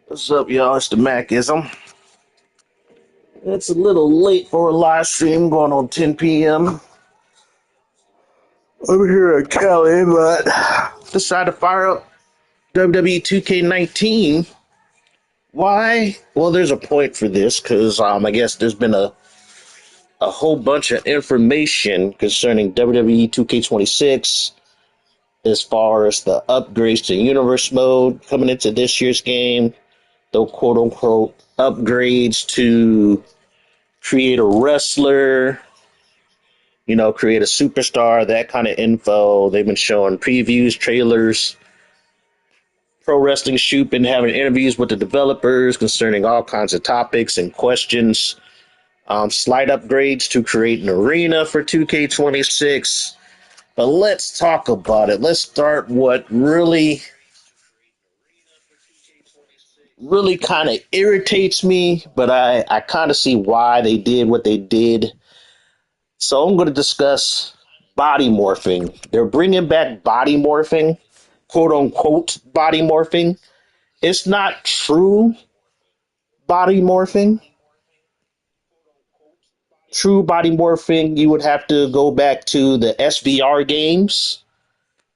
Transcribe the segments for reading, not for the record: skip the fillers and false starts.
What's up, y'all? It's the Macism. It's a little late for a live stream going on 10 p.m. over here at Cali, but decided to fire up WWe2k19. Why? Well, there's a point for this because I guess there's been a whole bunch of information concerning WWE2k26 as far as the upgrades to universe mode coming into this year's game, the quote unquote upgrades to create a wrestler, create a superstar, that kind of info. They've been showing previews, trailers. Pro Wrestling Shoot been having interviews with the developers concerning all kinds of topics and questions. Slight upgrades to create an arena for 2K26. But let's talk about it. Let's start what really kind of irritates me, but I kind of see why they did what they did. So I'm going to discuss body morphing. They're bringing back body morphing, quote unquote body morphing. It's not true body morphing. True body morphing, you would have to go back to the SVR games,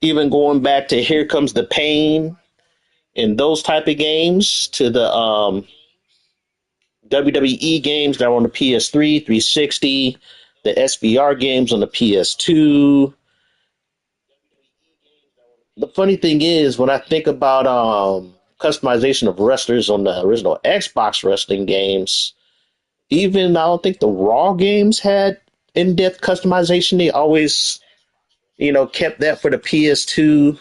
even going back to Here Comes the Pain and those type of games, to the WWE games that are on the PS3, 360, the SVR games on the PS2. The funny thing is, when I think about customization of wrestlers on the original Xbox wrestling games, even I don't think the Raw games had in-depth customization. They always, kept that for the PS2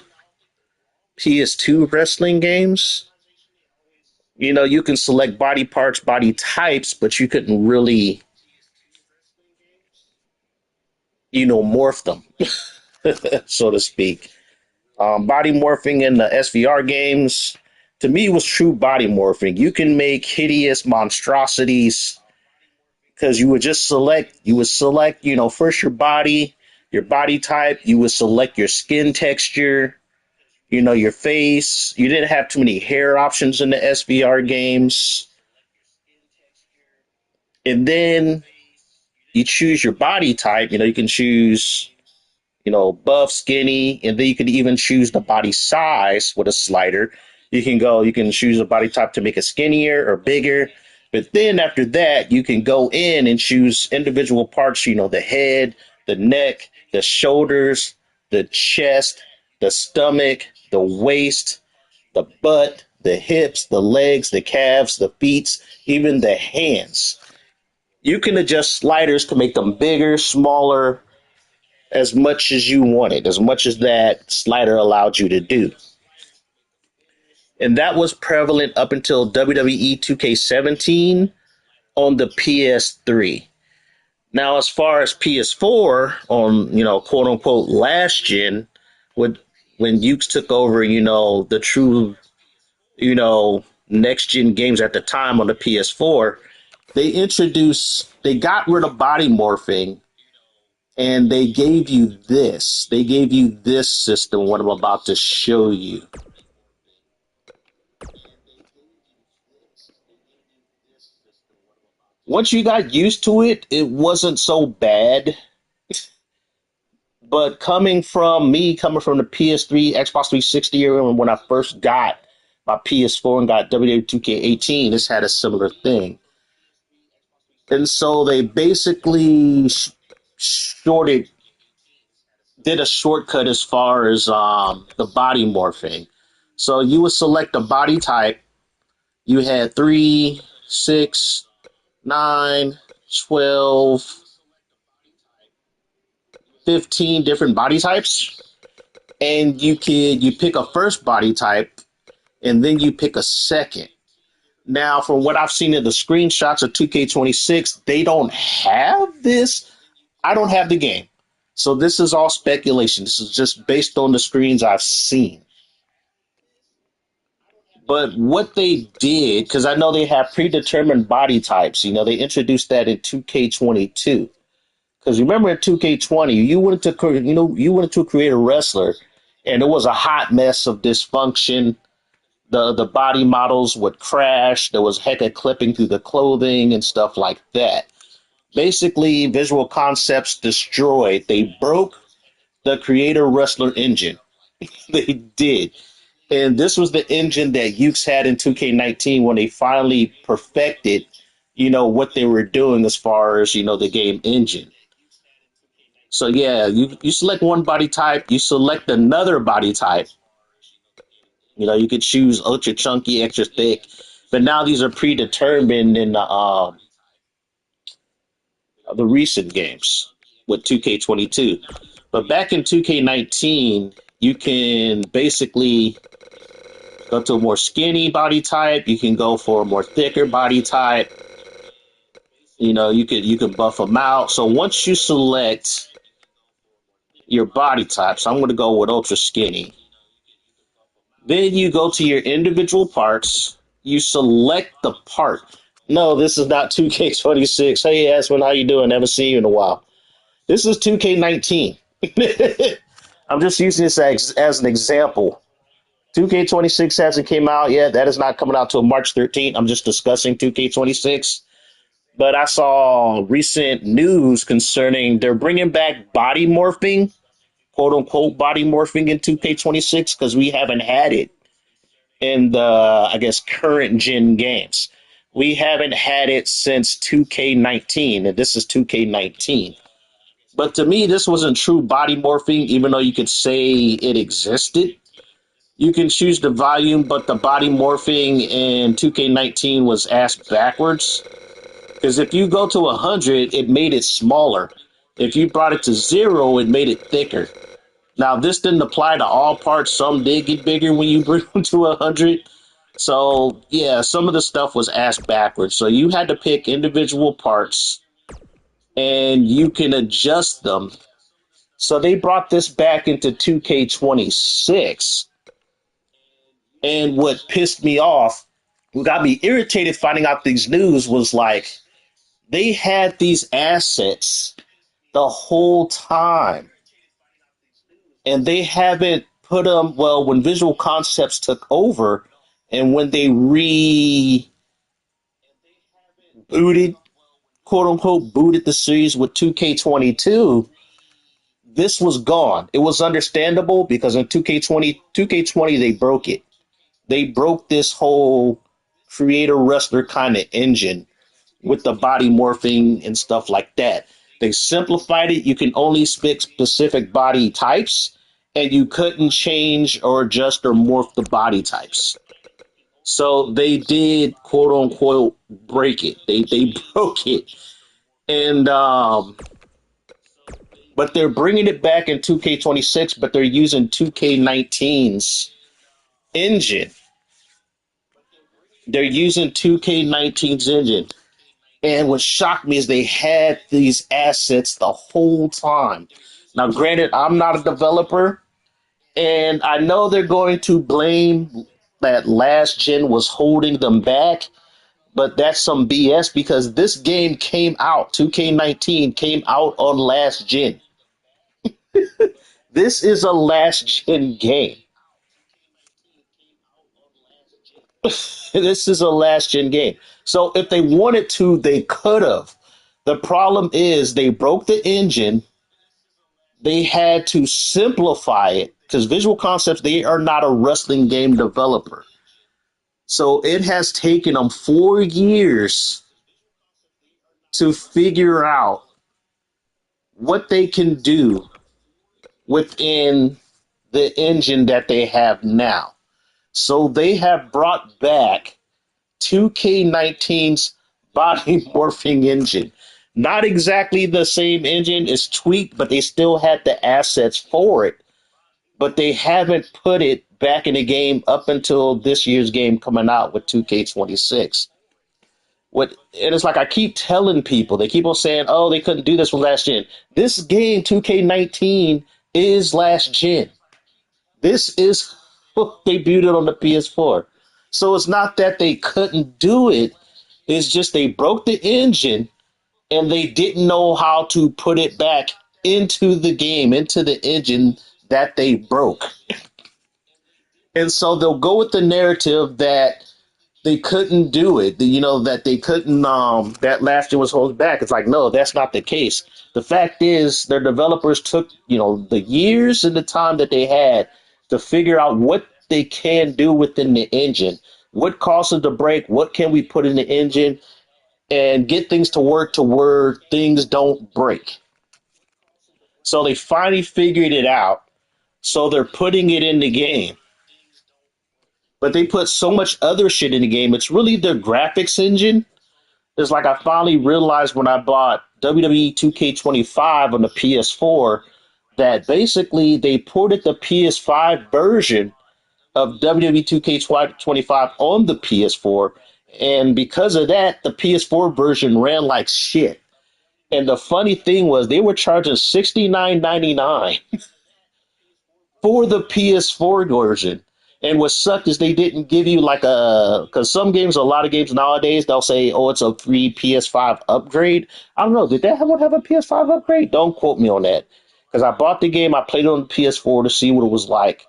wrestling games. You can select body parts, body types, but you couldn't really, morph them, so to speak. Body morphing in the SVR games, to me, was true body morphing. You can make hideous monstrosities because you would select, first your body type, you would select your skin texture, your face. You didn't have too many hair options in the SVR games. And then you choose your body type. You can choose, buff, skinny, and then you can even choose the body size with a slider. You can choose a body type to make it skinnier or bigger. But then after that, you can go in and choose individual parts, the head, the neck, the shoulders, the chest, the stomach, the waist, the butt, the hips, the legs, the calves, the feet, even the hands. You can adjust sliders to make them bigger, smaller, as much as you wanted, as much as that slider allowed you to do. And that was prevalent up until WWE 2K17 on the PS3. Now, as far as PS4 on, quote unquote last gen, when Ukes took over, the true, next gen games at the time on the PS4, they got rid of body morphing and they gave you this. They gave you this system, what I'm about to show you. Once you got used to it, it wasn't so bad. But coming from the PS3, Xbox 360 era, when I first got my PS4 and got WWe2k18, this had a similar thing. And so they basically shorted did a shortcut as far as the body morphing. So you would select a body type. You had 3, 6, 9, 12, 15 different body types. And you pick a first body type and then you pick a second. Now, from what I've seen in the screenshots of 2K26, they don't have this. I don't have the game. So this is all speculation. This is just based on the screens I've seen. But what they did, because I know they have predetermined body types, they introduced that in 2K22. Because remember in 2K20, you wanted to create a wrestler, and it was a hot mess of dysfunction. The body models would crash. There was heck of clipping through the clothing and stuff like that. Basically, Visual Concepts destroyed. They broke the creator wrestler engine. They did. And this was the engine that Ukes had in 2K19 when they finally perfected, what they were doing as far as, the game engine. So yeah, you select one body type, you select another body type. You could choose ultra chunky, extra thick, but now these are predetermined in the recent games with 2K22. But back in 2K19, you can basically go to a more skinny body type. You can go for a more thicker body type. You could buff them out. So once you select your body types, I'm going to go with ultra skinny. Then you go to your individual parts. You select the part. No, this is not 2K26. Hey, Aspen, how you doing? Haven't seen you in a while. This is 2K19. I'm just using this as an example. 2K26 hasn't came out yet. That is not coming out till March 13th. I'm just discussing 2K26. But I saw recent news concerning they're bringing back body morphing, quote unquote body morphing in 2K26 because we haven't had it in the, I guess, current gen games. We haven't had it since 2K19, and this is 2K19. But to me, this wasn't true body morphing, even though you could say it existed. You can choose the volume, but the body morphing in 2K19 was ass backwards. Because if you go to 100, it made it smaller. If you brought it to 0, it made it thicker. Now, this didn't apply to all parts. Some did get bigger when you bring them to 100. So, yeah, some of the stuff was ass backwards. So you had to pick individual parts, and you can adjust them. So they brought this back into 2K26. And what pissed me off, what got me irritated finding out these news was like, they had these assets the whole time. And they haven't put them, well, when Visual Concepts took over and when they rebooted, quote unquote, booted the series with 2K22, this was gone. It was understandable because in 2K20, they broke it. They broke this whole creator wrestler kind of engine with the body morphing and stuff like that. They simplified it. You can only pick specific body types, and you couldn't change or adjust or morph the body types. So they did, quote unquote, break it. They broke it, and but they're bringing it back in 2K26, but they're using 2K19's engine. They're using 2K19's engine. And what shocked me is they had these assets the whole time. Now, granted, I'm not a developer, and I know they're going to blame that last gen was holding them back, but that's some BS because this game came out, 2K19 came out on last gen. This is a last gen game. This is a last gen game. So if they wanted to, they could have. The problem is they broke the engine. They had to simplify it because Visual Concepts, they are not a wrestling game developer. So it has taken them 4 years to figure out what they can do within the engine that they have now. So they have brought back 2K19's body morphing engine. Not exactly the same engine, it's tweaked, but they still had the assets for it. But they haven't put it back in the game up until this year's game coming out with 2K26. And it's like I keep telling people, they keep on saying, oh, they couldn't do this with last gen. This game, 2K19, is last gen. This is what they debuted on the PS4. So it's not that they couldn't do it, it's just they broke the engine and they didn't know how to put it back into the game, into the engine that they broke. And so they'll go with the narrative that they couldn't do it, that they couldn't, that last gen was holding back. It's like, no, that's not the case. The fact is, their developers took, the years and the time that they had to figure out what they can do within the engine, what causes the break, what can we put in the engine, and get things to work to where things don't break. So they finally figured it out. So they're putting it in the game. But they put so much other shit in the game. It's really the graphics engine. It's like I finally realized when I bought WWE2k25 on the PS4 that basically they ported the PS5 version of WWE2k25 on the PS4. And because of that, the PS4 version ran like shit. And the funny thing was they were charging $69.99 for the PS4 version. And what sucked is they didn't give you like because some games, a lot of games nowadays, they'll say, oh, it's a free PS5 upgrade. I don't know. Did that one have a PS5 upgrade? Don't quote me on that. Because I bought the game, I played it on the PS4 to see what it was like.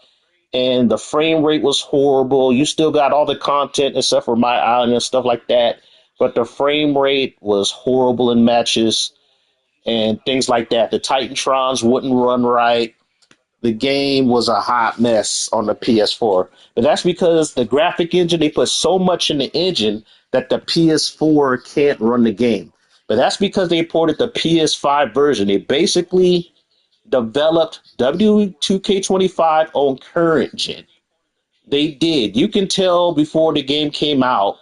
And the frame rate was horrible. You still got all the content except for My Island and stuff like that. But the frame rate was horrible in matches and things like that. The Titantrons wouldn't run right. The game was a hot mess on the PS4. But that's because the graphic engine, they put so much in the engine that the PS4 can't run the game. But that's because they ported the PS5 version. They basically developed W2K25 on current gen. They did. You can tell before the game came out,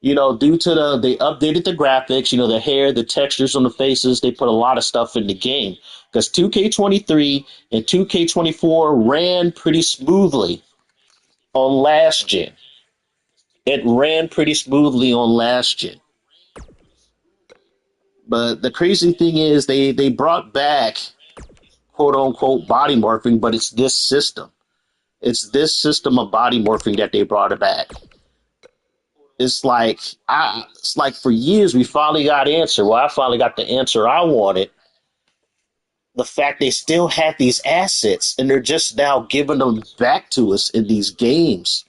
due to they updated the graphics, the hair, the textures on the faces, they put a lot of stuff in the game. Because 2K23 and 2K24 ran pretty smoothly on last gen. It ran pretty smoothly on last gen. But the crazy thing is they brought back quote unquote body morphing, but it's this system. It's this system of body morphing that they brought it back. It's like for years we finally got answer. Well, I finally got the answer I wanted. The fact they still have these assets and they're just now giving them back to us in these games.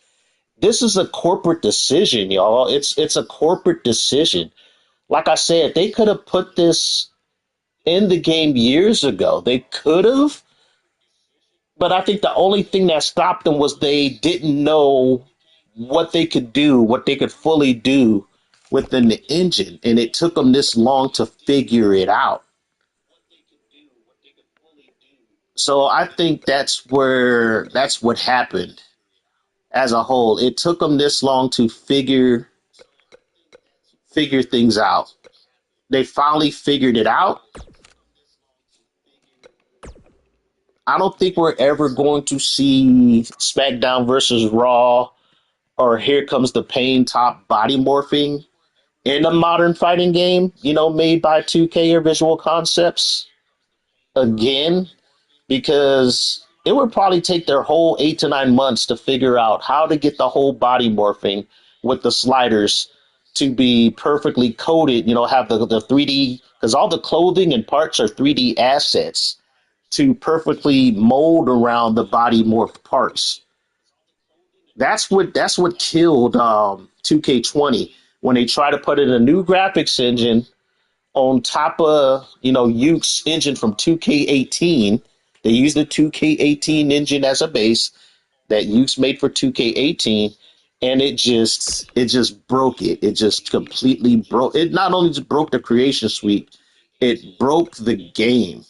This is a corporate decision, y'all. It's a corporate decision. Like I said, they could have put this in the game years ago. They could have, but I think the only thing that stopped them was they didn't know what they could do, what they could fully do within the engine. And it took them this long to figure it out. So I think that's what happened as a whole. It took them this long to figure things out. They finally figured it out. I don't think we're ever going to see SmackDown versus Raw or Here Comes the Pain top body morphing in a modern fighting game, made by 2K or Visual Concepts again, because it would probably take their whole 8 to 9 months to figure out how to get the whole body morphing with the sliders to be perfectly coded, have the 3D, because all the clothing and parts are 3D assets to perfectly mold around the body morph parts. That's what killed 2K20 when they try to put in a new graphics engine on top of Uke's engine from 2K18. They used the 2K18 engine as a base that Uke's made for 2K18, and it just broke it. It just completely broke it. Not only just broke the creation suite, it broke the game.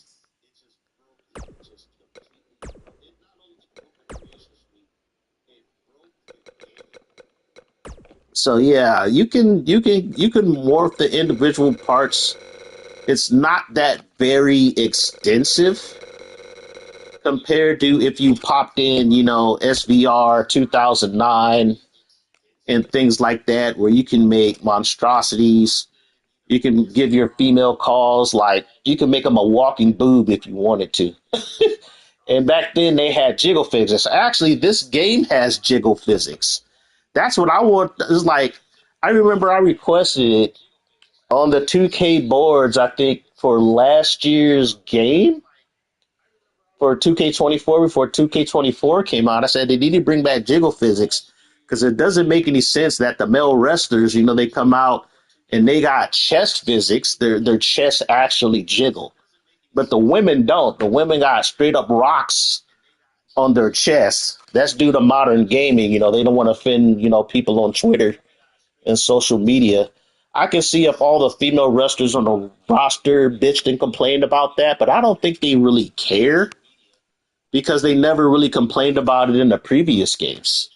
So yeah, you can morph the individual parts. It's not that very extensive compared to if you popped in, SVR 2009 and things like that, where you can make monstrosities. You can give your female calls, like you can make them a walking boob if you wanted to. And back then they had jiggle physics. Actually, this game has jiggle physics. That's what I want. It's like I remember I requested it On the 2K boards, I think for last year's game, for 2K24 before 2K24 came out, I said they need to bring back jiggle physics because it doesn't make any sense that the male wrestlers, they come out and they got chest physics, their chests actually jiggle, but the women don't. The women got straight up rocks on their chests. That's due to modern gaming. They don't want to offend people on Twitter and social media. I can see if all the female wrestlers on the roster bitched and complained about that, but I don't think they really care because they never really complained about it in the previous games.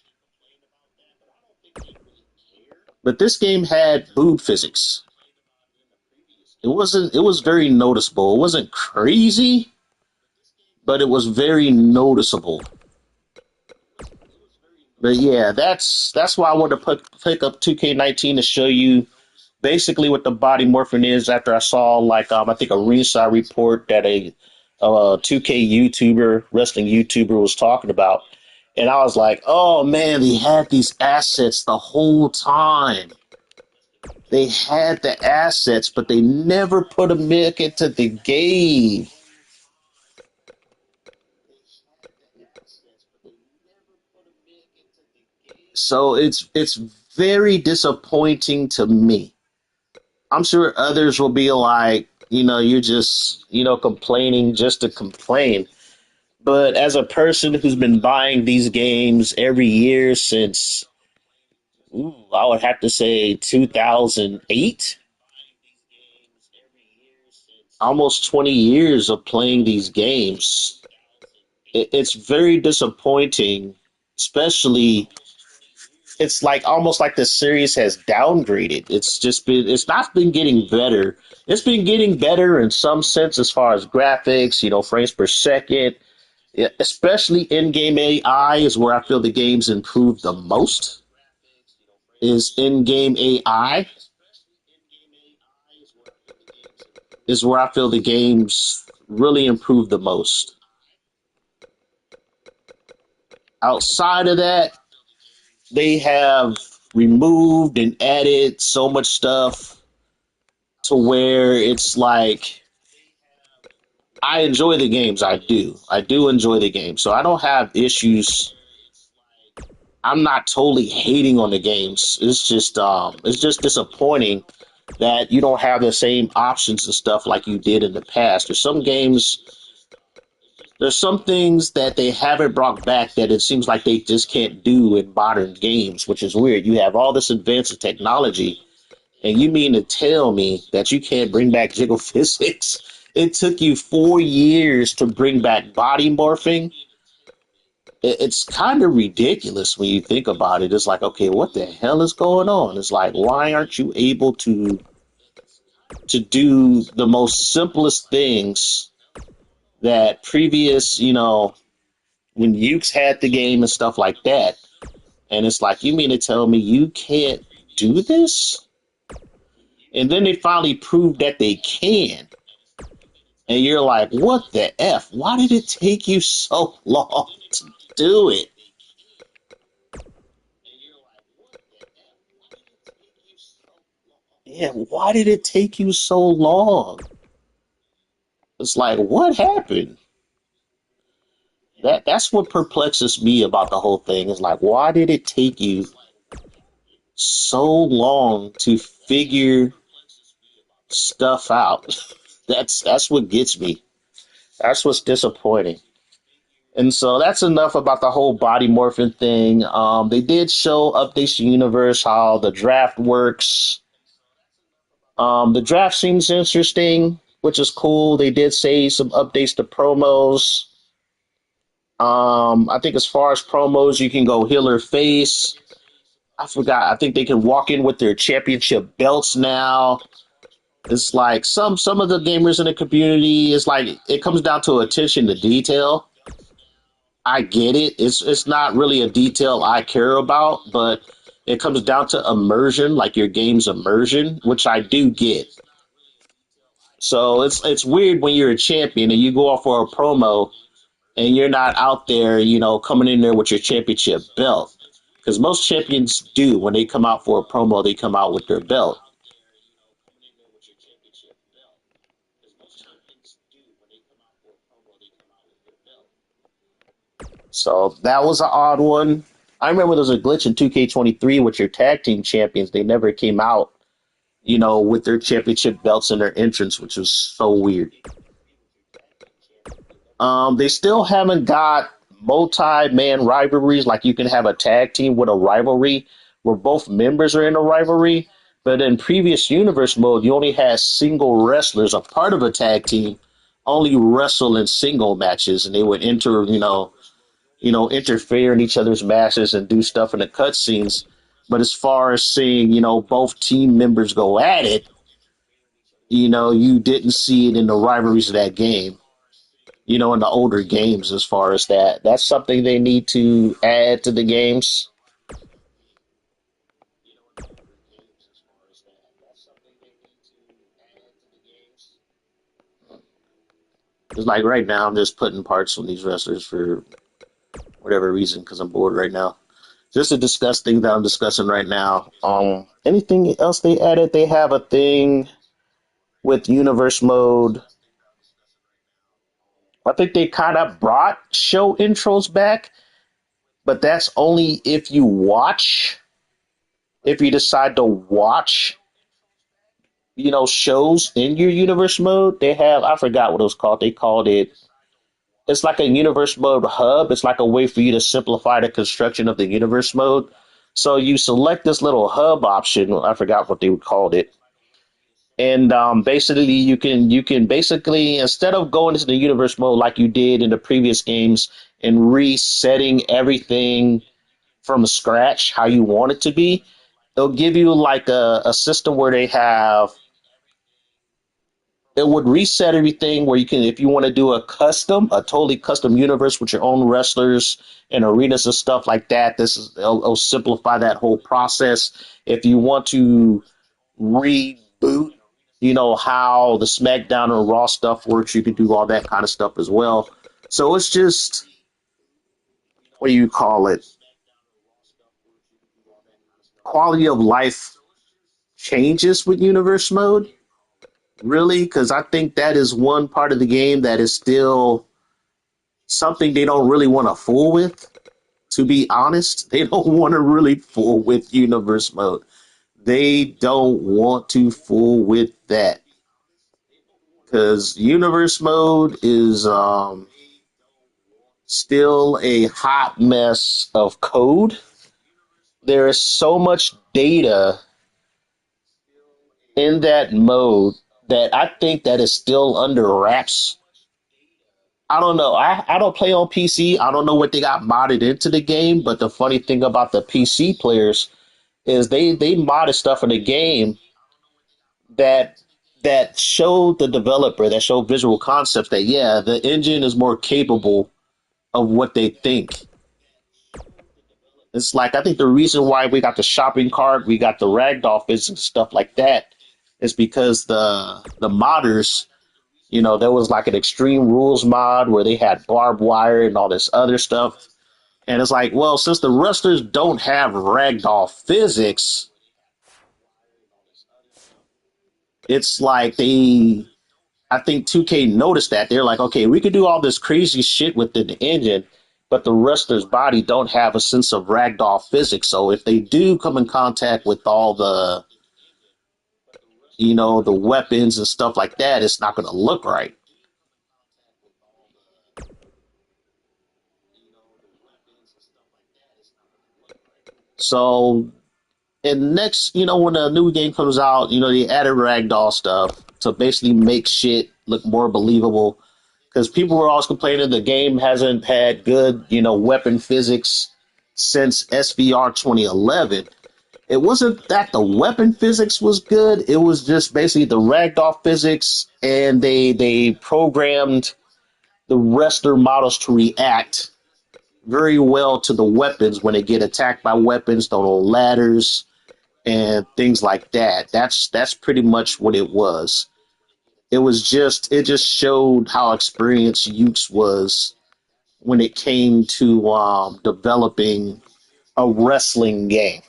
But this game had boob physics. It was very noticeable. It wasn't crazy, but it was very noticeable. But yeah, that's why I wanted to pick up 2K19 to show you basically what the body morphing is after I saw I think a ringside report that a 2K YouTuber, wrestling YouTuber was talking about. And I was like, oh man, they had these assets the whole time. They had the assets, but they never put them into the game. So it's very disappointing to me. I'm sure others will be like, you're just, complaining just to complain. But as a person who's been buying these games every year since, I would have to say 2008, almost 20 years of playing these games, it's very disappointing, especially it's like almost like the series has downgraded. It's not been getting better. It's been getting better in some sense as far as graphics, frames per second. Yeah, especially in-game AI is where I feel the game's improved the most. Is in-game AI is where I feel the game's really improved the most. Outside of that, they have removed and added so much stuff to where it's like I enjoy the games. I do enjoy the game. So I don't have issues. I'm not totally hating on the games. It's just disappointing that you don't have the same options and stuff like you did in the past. There's some things that they haven't brought back that it seems like they just can't do in modern games, which is weird. You have all this advanced technology, and you mean to tell me that you can't bring back jiggle physics? It took you 4 years to bring back body morphing. It's kind of ridiculous when you think about it. It's like, okay, what the hell is going on? It's like, why aren't you able to do the most simplest things that previous, when Ukes had the game and stuff like that? And it's like, you mean to tell me you can't do this? And then they finally proved that they can. And you're like, what the F? Why did it take you so long to do it? Yeah, why did it take you so long? It's like, what happened? That's what perplexes me about the whole thing. Is like, why did it take you so long to figure stuff out? That's what gets me. That's what's disappointing. And so that's enough about the whole body morphing thing. They did show updates to universe how the draft works. The draft seems interesting, which is cool. They did say some updates to promos. I think as far as promos, you can go heel or face. I forgot. I think they can walk in with their championship belts now. It's like some of the gamers in the community. It's like it comes down to attention to detail. I get it. It's not really a detail I care about, but it comes down to immersion, like your game's immersion, which I do get. So it's weird when you're a champion and you go off for a promo and you're not out there, coming in there with your championship belt. Because most champions do when they come out for a promo, they come out with their belt. So that was an odd one. I remember there was a glitch in 2K23 with your tag team champions. They never came out, with their championship belts and their entrance, which was so weird. They still haven't got multi-man rivalries, like you can have a tag team with a rivalry where both members are in a rivalry. But in previous universe mode, you only had single wrestlers, a part of a tag team, only wrestle in single matches, and they would interfere in each other's matches and do stuff in the cutscenes. But as far as seeing, both team members go at it, you didn't see it in the rivalries of that game. In the older games as far as that. That's something they need to add to the games. It's like right now, I'm just putting parts on these wrestlers for whatever reason because I'm bored right now. Just to discuss things that I'm discussing right now. Anything else they added? They have a thing with universe mode. I think they kind of brought show intros back, but that's only if you watch. If you decide to watch shows in your universe mode. They have, I forgot what it was called. They called it, it's like a universe mode hub. It's like a way for you to simplify the construction of the universe mode. So you select this little hub option. I forgot what they called it. And basically, you can basically, instead of going into the universe mode like you did in the previous games and resetting everything from scratch how you want it to be, they'll give you like a system where they have, it would reset everything where you can, if you want to do a totally custom universe with your own wrestlers and arenas and stuff like that, it'll simplify that whole process. If you want to reboot, how the SmackDown and Raw stuff works, you can do all that kind of stuff as well. So it's just, what do you call it? Quality of life changes with universe mode, really, because I think that is one part of the game that is still something they don't really want to fool with. To be honest, they don't want to really fool with universe mode. They don't want to fool with that because universe mode is still a hot mess of code. There is so much data in that mode that I think that is still under wraps. I don't know. I don't play on PC. I don't know what they got modded into the game, but the funny thing about the PC players is they modded stuff in the game that showed the developer, that showed visual concepts that yeah, the engine is more capable of what they think. It's like I think the reason why we got the shopping cart, we got the ragdoll physics and stuff like that is because the modders, there was like an extreme rules mod where they had barbed wire and all this other stuff. And it's like, well, since the wrestlers don't have ragdoll physics, it's like I think 2K noticed that. They're like, okay, we could do all this crazy shit within the engine, but the wrestler's body don't have a sense of ragdoll physics. So if they do come in contact with all the weapons and stuff like that, it's not going to look right. So, and next, when a new game comes out, they added ragdoll stuff to basically make shit look more believable. Because people were always complaining the game hasn't had good, weapon physics since SVR 2011. It wasn't that the weapon physics was good. It was just basically the ragdoll physics, and they programmed the wrestler models to react very well to the weapons when they get attacked by weapons, the little ladders and things like that. That's pretty much what it was. It just showed how experienced Ukes was when it came to developing a wrestling game.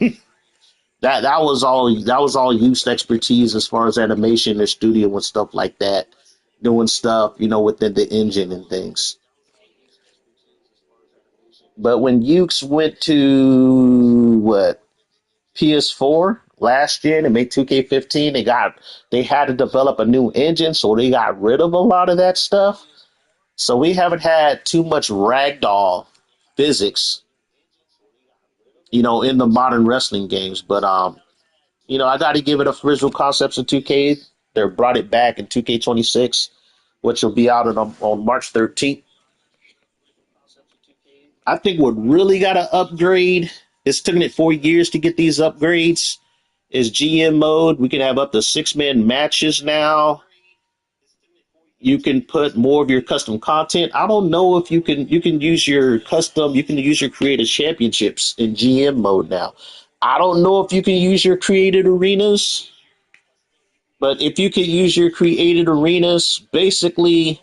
That was all Ukes expertise as far as animation and studio and stuff like that, doing stuff within the engine and things. But when Ukes went to what PS4 last year and made 2K15, they had to develop a new engine, so they got rid of a lot of that stuff. So we haven't had too much ragdoll physics, in the modern wrestling games. But I got to give it a original concepts in 2K. They brought it back in 2K26, which will be out on March 13th. I think what really got to upgrade. It's taken it 4 years to get these upgrades. Is GM mode. We can have up to 6-man matches now. You can put more of your custom content. I don't know if you can use your custom, you can use your creative championships in GM mode now. I don't know if you can use your created arenas, but if you can use your created arenas, basically,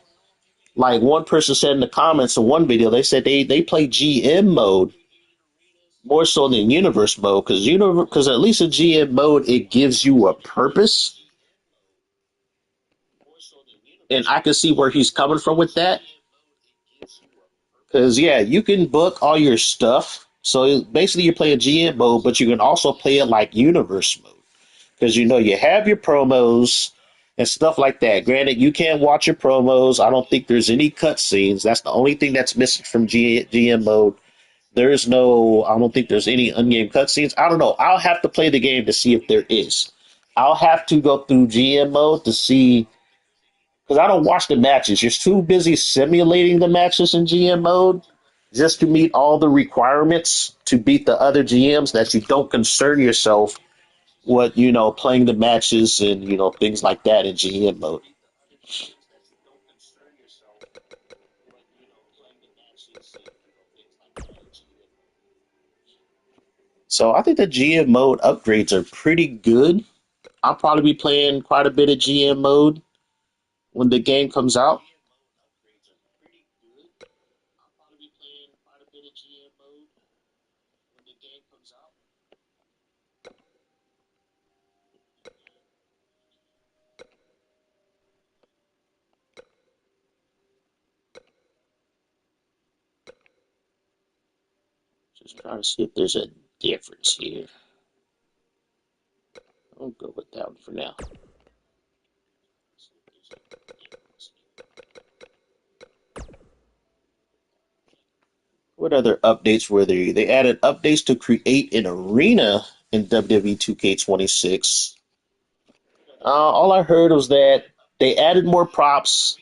like one person said in the comments of one video, they said they play GM mode more so than universe mode because at least in GM mode it gives you a purpose, and I can see where he's coming from with that. Because yeah, you can book all your stuff. So basically, you're playing GM mode, but you can also play it like universe mode because you have your promos and stuff like that. Granted, you can't watch your promos. I don't think there's any cutscenes. That's the only thing that's missing from GM mode. There's no. I don't think there's any in-game cutscenes. I don't know. I'll have to play the game to see if there is. I'll have to go through GM mode to see because I don't watch the matches. You're too busy simulating the matches in GM mode just to meet all the requirements to beat the other GMs that you don't concern yourself with, playing the matches and, things like that in GM mode. So I think the GM mode upgrades are pretty good. I'll probably be playing quite a bit of GM mode when the game comes out. Just trying to see if there's a difference here. I'll go with that one for now. What other updates were there? They added updates to create an arena in WWE 2K26. All I heard was that they added more props.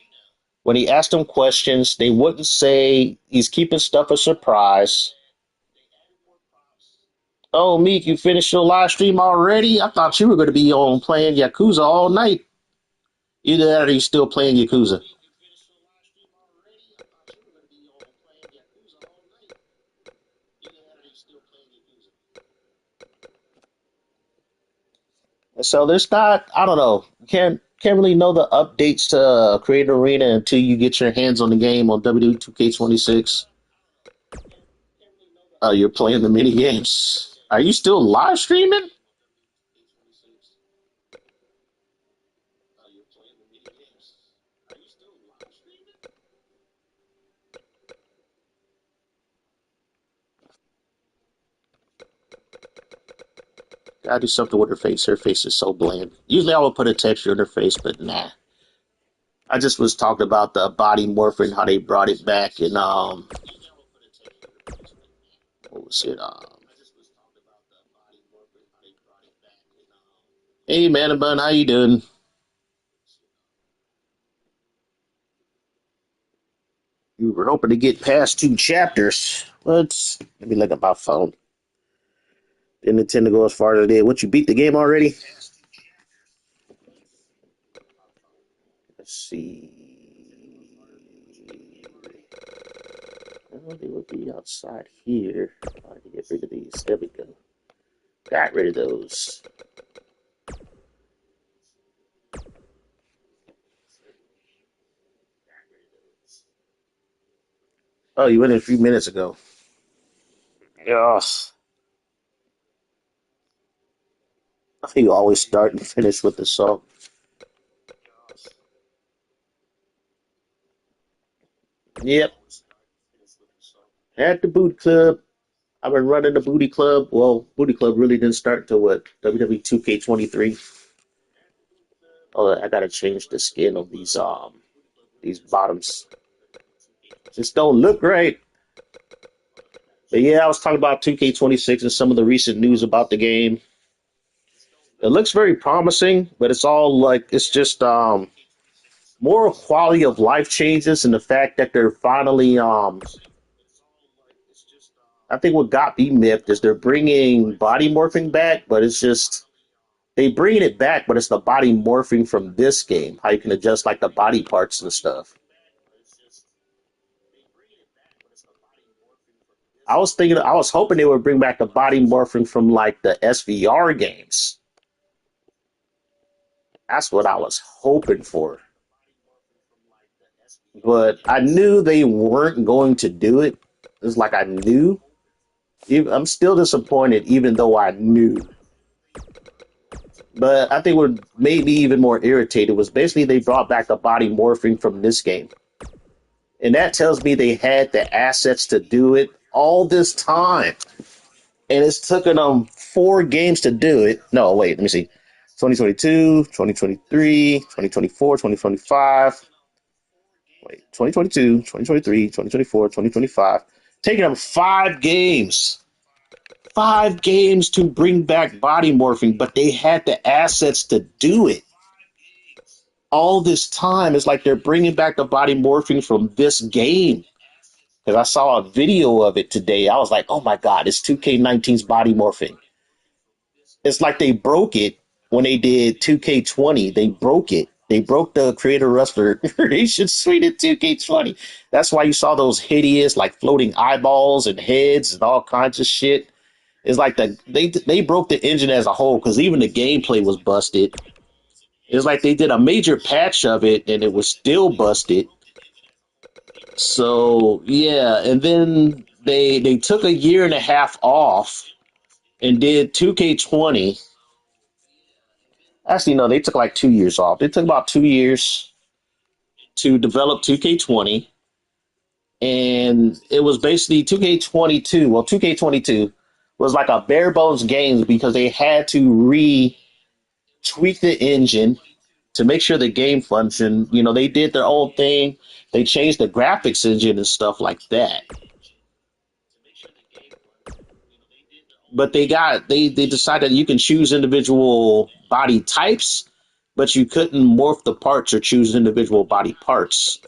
When he asked them questions, they wouldn't say he's keeping stuff a surprise. Oh, Meek, you finished your live stream already? I thought you were going to be on playing Yakuza all night. Either that or you still playing Yakuza. So there's not, I don't know, can't really know the updates to Create Arena until you get your hands on the game on WWe2k26. You're playing the mini games. Are you still live streaming? Gotta do something with her face. Her face is so bland. Usually I would put a texture in her face, but nah. I just was talking about the body morphing, how they brought it back, and what was it? Hey, man, bun, how you doing? We were hoping to get past 2 chapters. Let me look at my phone. Didn't intend to go as far as I did. What, you beat the game already? Let's see. Well, they would be outside here. I can get rid of these. There we go. Got rid of those. Oh, you went in a few minutes ago. Yes. You always start and finish with the song. Yep. At the boot club, I've been running the booty club. Well, booty club really didn't start until what? WWE2k23. Oh, I gotta change the skin of these bottoms. Just don't look right. But yeah, I was talking about 2K26 and some of the recent news about the game. It looks very promising, but it's all like it's just more quality of life changes and the fact that they're finally I think what got me miffed is they're bringing body morphing back, but it's just they bringing it back, but it's the body morphing from this game. How you can adjust like the body parts and stuff. I was hoping they would bring back the body morphing from like the SVR games. That's what I was hoping for. But I knew they weren't going to do it. It's like I knew. I'm still disappointed, even though I knew. But I think what made me even more irritated was basically they brought back the body morphing from this game. And that tells me they had the assets to do it all this time. And it's taken them 4 games to do it. No, wait, let me see. 2022, 2023, 2024, 2025. Wait, 2022, 2023, 2024, 2025. Taking them 5 games. 5 games to bring back body morphing, but they had the assets to do it. All this time, it's like they're bringing back the body morphing from this game. Because I saw a video of it today. I was like, oh my God, it's 2K19's body morphing. It's like they broke it when they did 2K20. They broke it. They broke the creator wrestler creation suite in 2K20. That's why you saw those hideous, like floating eyeballs and heads and all kinds of shit. It's like they broke the engine as a whole because even the gameplay was busted. It's like they did a major patch of it and it was still busted. So yeah, and then they took a year and a half off and did 2K20. Actually, no, they took like 2 years off. They took about 2 years to develop 2K20, and it was basically 2K22. Well, 2K22 was like a bare bones game because they had to tweak the engine to make sure the game functioned. You know, they did their own thing. They changed the graphics engine and stuff like that. But they decided you can choose individual body types, but you couldn't morph the parts or choose individual body parts.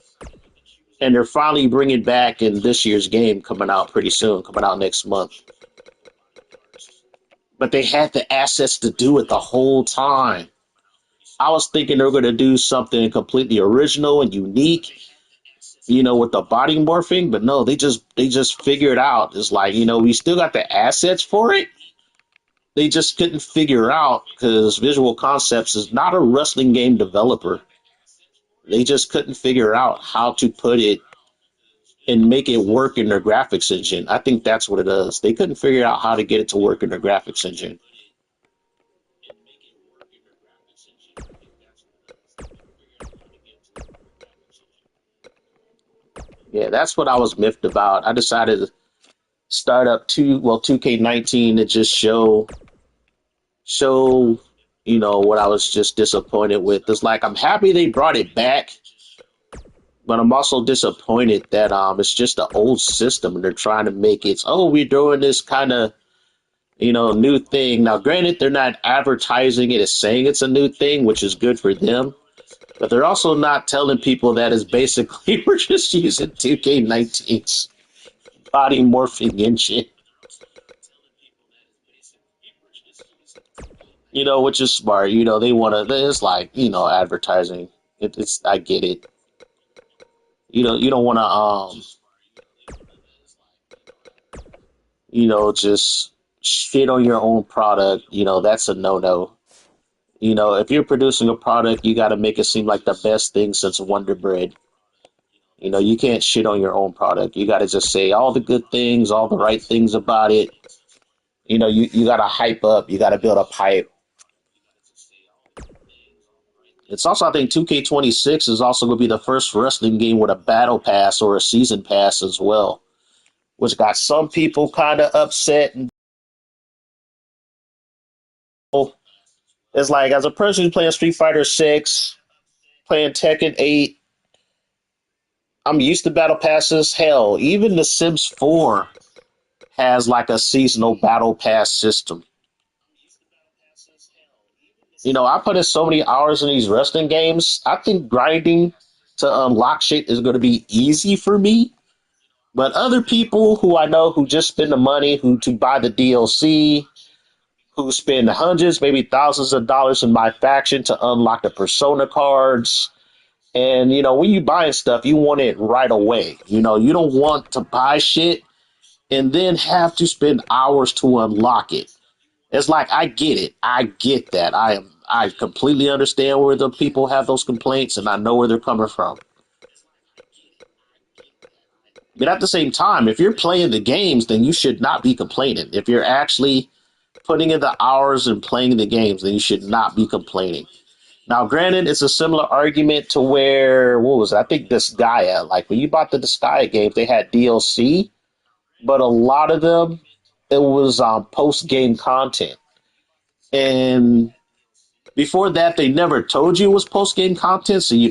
And they're finally bringing back in this year's game coming out pretty soon, coming out next month. But they had the assets to do it the whole time. I was thinking they were going to do something completely original and unique, you know, with the body morphing, but no, they just figured out. It's like, you know, we still got the assets for it. They just couldn't figure out because Visual Concepts is not a wrestling game developer. They just couldn't figure out how to put it and make it work in their graphics engine. I think that's what it is. They couldn't figure out how to get it to work in their graphics engine. Yeah, that's what I was miffed about. I decided to start up 2K19 to just show you know what I was just disappointed with. It's like I'm happy they brought it back, but I'm also disappointed that it's just an old system and they're trying to make it. Oh, we're doing this kind of new thing. Now, granted, they're not advertising it as saying it's a new thing, which is good for them. But they're also not telling people that is basically we're just using 2K19's body morphing engine. Which is smart. They want to. It's like advertising. It's I get it. You don't want to just shit on your own product. That's a no no. If you're producing a product, you got to make it seem like the best thing since Wonder Bread. You can't shit on your own product. You got to just say all the good things, all the right things about it. You got to hype up. You got to build a hype. It's also, I think, 2K26 is also going to be the first wrestling game with a battle pass or a season pass as well. which got some people kind of upset. And it's like, as a person who's playing Street Fighter 6, playing Tekken 8, I'm used to battle passes. Hell, even The Sims 4 has like a seasonal battle pass system. I put in so many hours in these wrestling games. I think grinding to unlock shit is going to be easy for me. But other people who I know who just spend the money who to buy the DLC, who spend hundreds, maybe thousands of dollars in my faction to unlock the persona cards. And when you buy stuff, you want it right away. You don't want to buy shit and then have to spend hours to unlock it. It's like, I get it. I get that. I completely understand where the people have those complaints, and I know where they're coming from. But at the same time, if you're playing the games, then you should not be complaining. If you're actually putting in the hours and playing the games, then you should not be complaining. Now, granted, it's a similar argument to where, what was it? I think Disgaea. Like, when you bought the Disgaea games, they had DLC, but a lot of them, it was post-game content. And before that, they never told you it was post-game content, so you